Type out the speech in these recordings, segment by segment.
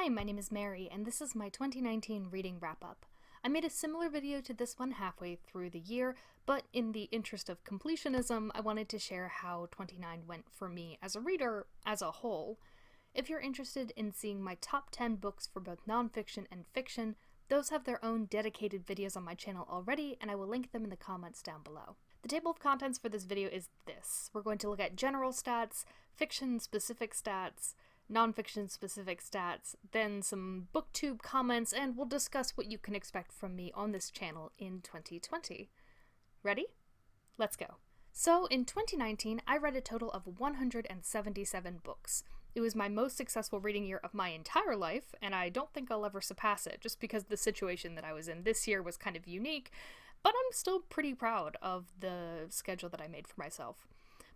Hi, my name is Mary, and this is my 2019 reading wrap-up. I made a similar video to this one halfway through the year, but in the interest of completionism, I wanted to share how 29 went for me as a reader as a whole. If you're interested in seeing my top 10 books for both nonfiction and fiction, those have their own dedicated videos on my channel already, and I will link them in the comments down below. The table of contents for this video is this. We're going to look at general stats, fiction-specific stats, nonfiction-specific stats, then some booktube comments, and we'll discuss what you can expect from me on this channel in 2020. Ready? Let's go. So, in 2019, I read a total of 177 books. It was my most successful reading year of my entire life, and I don't think I'll ever surpass it, just because the situation that I was in this year was kind of unique, but I'm still pretty proud of the schedule that I made for myself.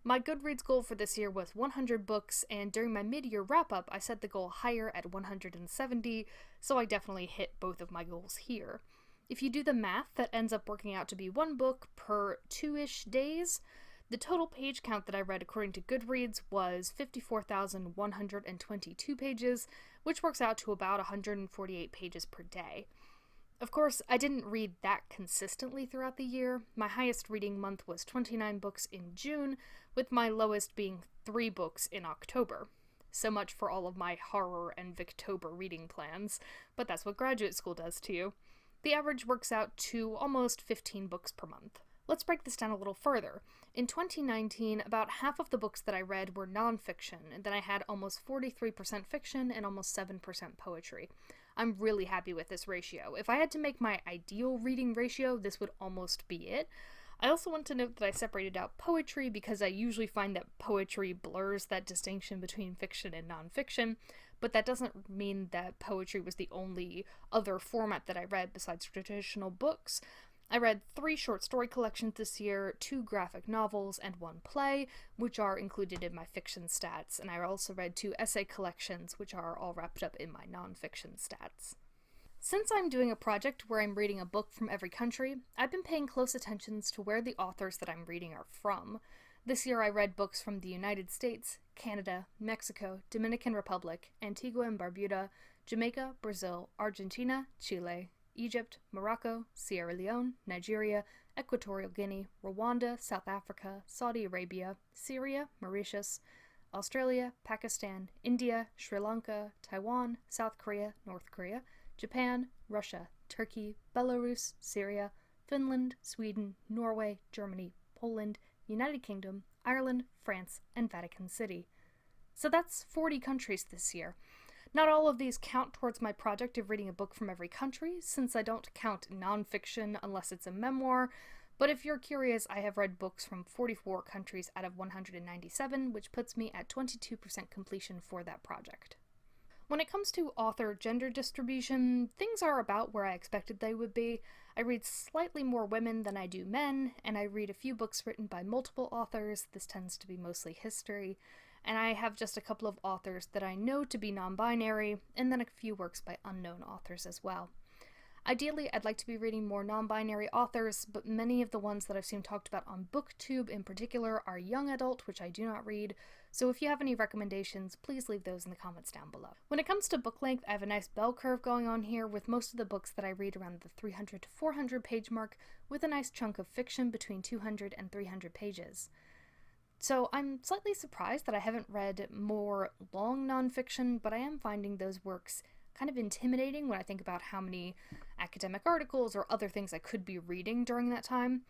My Goodreads goal for this year was 100 books, and during my mid-year wrap-up, I set the goal higher at 170, so I definitely hit both of my goals here. If you do the math, that ends up working out to be one book per 2-ish days. The total page count that I read according to Goodreads was 54,122 pages, which works out to about 148 pages per day. Of course, I didn't read that consistently throughout the year. My highest reading month was 29 books in June, with my lowest being 3 books in October. So much for all of my horror and Victober reading plans, but that's what graduate school does to you. The average works out to almost 15 books per month. Let's break this down a little further. In 2019, about half of the books that I read were nonfiction, and then I had almost 43% fiction and almost 7% poetry. I'm really happy with this ratio. If I had to make my ideal reading ratio, this would almost be it. I also want to note that I separated out poetry because I usually find that poetry blurs that distinction between fiction and nonfiction, but that doesn't mean that poetry was the only other format that I read besides traditional books. I read 3 short story collections this year, 2 graphic novels, and 1 play, which are included in my fiction stats, and I also read 2 essay collections, which are all wrapped up in my nonfiction stats. Since I'm doing a project where I'm reading a book from every country, I've been paying close attention to where the authors that I'm reading are from. This year I read books from the United States, Canada, Mexico, Dominican Republic, Antigua and Barbuda, Jamaica, Brazil, Argentina, Chile, Egypt, Morocco, Sierra Leone, Nigeria, Equatorial Guinea, Rwanda, South Africa, Saudi Arabia, Syria, Mauritius, Australia, Pakistan, India, Sri Lanka, Taiwan, South Korea, North Korea, Japan, Russia, Turkey, Belarus, Syria, Finland, Sweden, Norway, Germany, Poland, United Kingdom, Ireland, France, and Vatican City. So that's 40 countries this year. Not all of these count towards my project of reading a book from every country, since I don't count nonfiction unless it's a memoir, but if you're curious, I have read books from 44 countries out of 197, which puts me at 22% completion for that project. When it comes to author gender distribution, things are about where I expected they would be. I read slightly more women than I do men, and I read a few books written by multiple authors. This tends to be mostly history. And I have just a couple of authors that I know to be non-binary, and then a few works by unknown authors as well. Ideally, I'd like to be reading more non-binary authors, but many of the ones that I've seen talked about on BookTube in particular are young adult, which I do not read, so if you have any recommendations, please leave those in the comments down below. When it comes to book length, I have a nice bell curve going on here, with most of the books that I read around the 300 to 400 page mark, with a nice chunk of fiction between 200 and 300 pages. So I'm slightly surprised that I haven't read more long nonfiction, but I am finding those works kind of intimidating when I think about how many academic articles or other things I could be reading during that time.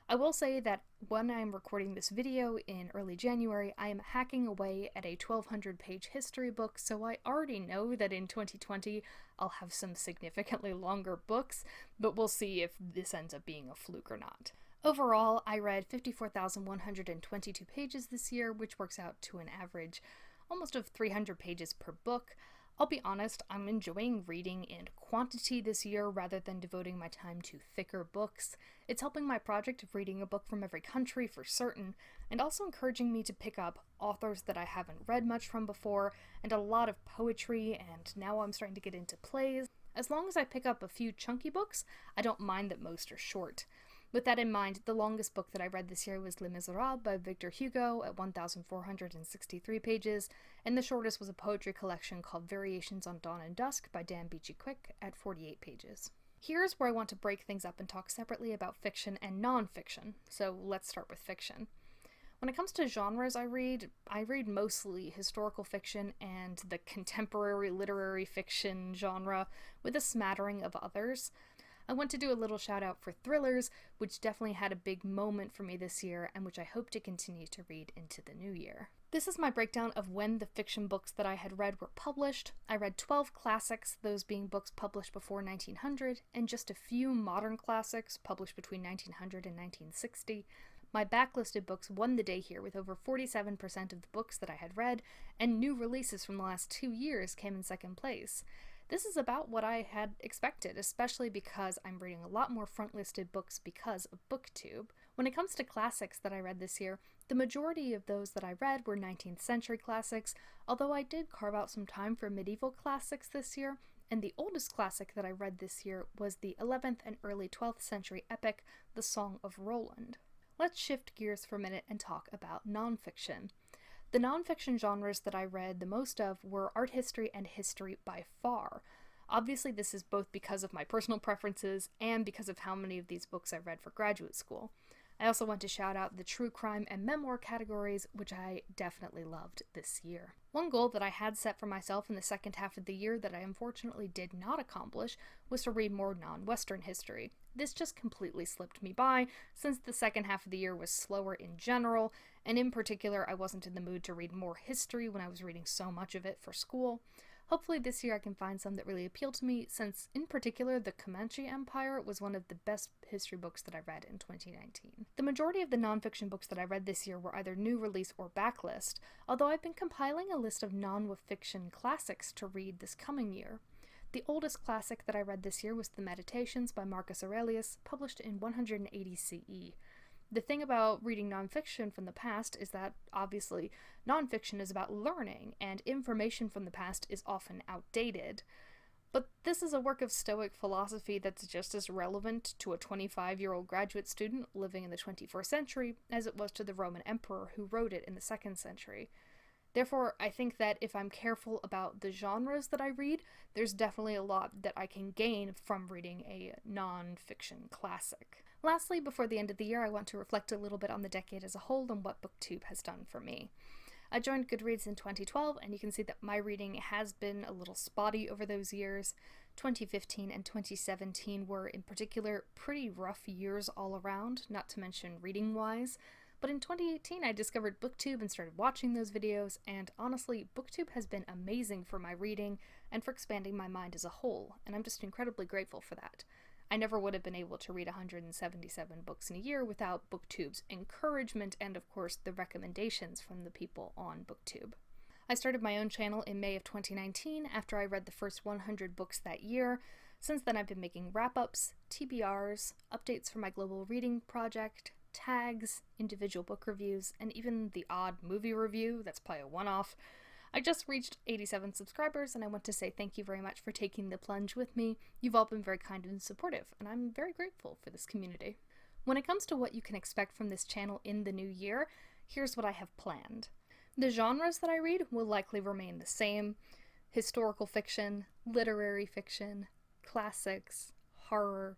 I will say that when I'm recording this video in early January, I am hacking away at a 1,200 page history book, so I already know that in 2020 I'll have some significantly longer books, but we'll see if this ends up being a fluke or not. Overall, I read 54,122 pages this year, which works out to an average almost of 300 pages per book. I'll be honest, I'm enjoying reading in quantity this year rather than devoting my time to thicker books. It's helping my project of reading a book from every country for certain, and also encouraging me to pick up authors that I haven't read much from before, and a lot of poetry, and now I'm starting to get into plays. As long as I pick up a few chunky books, I don't mind that most are short. With that in mind, the longest book that I read this year was Les Miserables by Victor Hugo at 1,463 pages, and the shortest was a poetry collection called Variations on Dawn and Dusk by Dan Beachy-Quick at 48 pages. Here's where I want to break things up and talk separately about fiction and nonfiction, so let's start with fiction. When it comes to genres I read mostly historical fiction and the contemporary literary fiction genre, with a smattering of others. I want to do a little shout out for thrillers, which definitely had a big moment for me this year and which I hope to continue to read into the new year. This is my breakdown of when the fiction books that I had read were published. I read 12 classics, those being books published before 1900, and just a few modern classics published between 1900 and 1960. My backlisted books won the day here with over 47% of the books that I had read, and new releases from the last 2 years came in second place. This is about what I had expected, especially because I'm reading a lot more front-listed books because of BookTube. When it comes to classics that I read this year, the majority of those that I read were 19th century classics, although I did carve out some time for medieval classics this year, and the oldest classic that I read this year was the 11th and early 12th century epic, The Song of Roland. Let's shift gears for a minute and talk about nonfiction. The nonfiction genres that I read the most of were art history and history by far. Obviously, this is both because of my personal preferences and because of how many of these books I read for graduate school. I also want to shout out the true crime and memoir categories, which I definitely loved this year. One goal that I had set for myself in the second half of the year that I unfortunately did not accomplish was to read more non-Western history. This just completely slipped me by, since the second half of the year was slower in general, and in particular I wasn't in the mood to read more history when I was reading so much of it for school. Hopefully this year I can find some that really appeal to me, since in particular the Comanche Empire was one of the best history books that I read in 2019. The majority of the nonfiction books that I read this year were either new release or backlist, although I've been compiling a list of non-fiction classics to read this coming year. The oldest classic that I read this year was The Meditations by Marcus Aurelius, published in 180 CE. The thing about reading nonfiction from the past is that, obviously, nonfiction is about learning, and information from the past is often outdated. But this is a work of Stoic philosophy that's just as relevant to a 25-year-old graduate student living in the 21st century as it was to the Roman emperor who wrote it in the 2nd century. Therefore, I think that if I'm careful about the genres that I read, there's definitely a lot that I can gain from reading a non-fiction classic. Lastly, before the end of the year, I want to reflect a little bit on the decade as a whole and what BookTube has done for me. I joined Goodreads in 2012, and you can see that my reading has been a little spotty over those years. 2015 and 2017 were, in particular, pretty rough years all around, not to mention reading-wise. But in 2018, I discovered BookTube and started watching those videos, and honestly, BookTube has been amazing for my reading and for expanding my mind as a whole, and I'm just incredibly grateful for that. I never would have been able to read 177 books in a year without BookTube's encouragement and, of course, the recommendations from the people on BookTube. I started my own channel in May of 2019 after I read the first 100 books that year. Since then, I've been making wrap-ups, TBRs, updates for my global reading project, tags, individual book reviews, and even the odd movie review. That's probably a one-off. I just reached 87 subscribers, and I want to say thank you very much for taking the plunge with me. You've all been very kind and supportive, and I'm very grateful for this community. When it comes to what you can expect from this channel in the new year, here's what I have planned. The genres that I read will likely remain the same: historical fiction, literary fiction, classics, horror,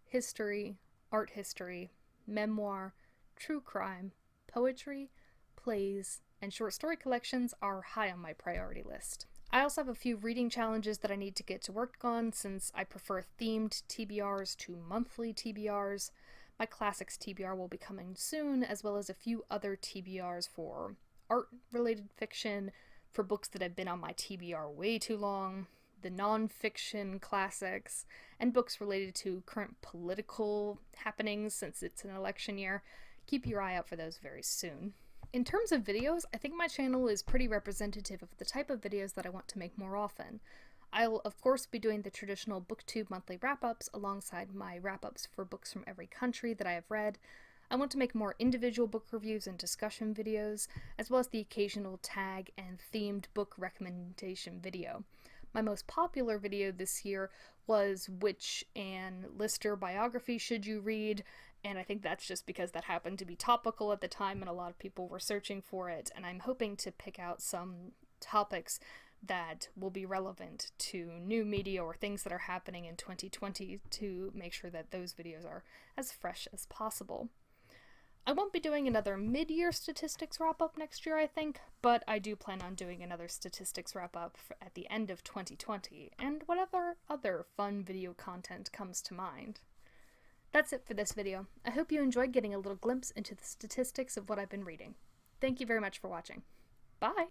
history, art history, memoir, true crime, poetry, plays, and short story collections are high on my priority list. I also have a few reading challenges that I need to get to work on, since I prefer themed TBRs to monthly TBRs. My classics TBR will be coming soon, as well as a few other TBRs for art-related fiction, for books that have been on my TBR way too long, the non-fiction classics, and books related to current political happenings since it's an election year. Keep your eye out for those very soon. In terms of videos, I think my channel is pretty representative of the type of videos that I want to make more often. I'll of course be doing the traditional BookTube monthly wrap-ups alongside my wrap-ups for books from every country that I have read. I want to make more individual book reviews and discussion videos, as well as the occasional tag and themed book recommendation video. My most popular video this year was which Anne Lister biography should you read, And I think that's just because that happened to be topical at the time and a lot of people were searching for it. And I'm hoping to pick out some topics that will be relevant to new media or things that are happening in 2020 to make sure that those videos are as fresh as possible. I won't be doing another mid-year statistics wrap-up next year, I think, but I do plan on doing another statistics wrap-up at the end of 2020, and whatever other fun video content comes to mind. That's it for this video. I hope you enjoyed getting a little glimpse into the statistics of what I've been reading. Thank you very much for watching. Bye!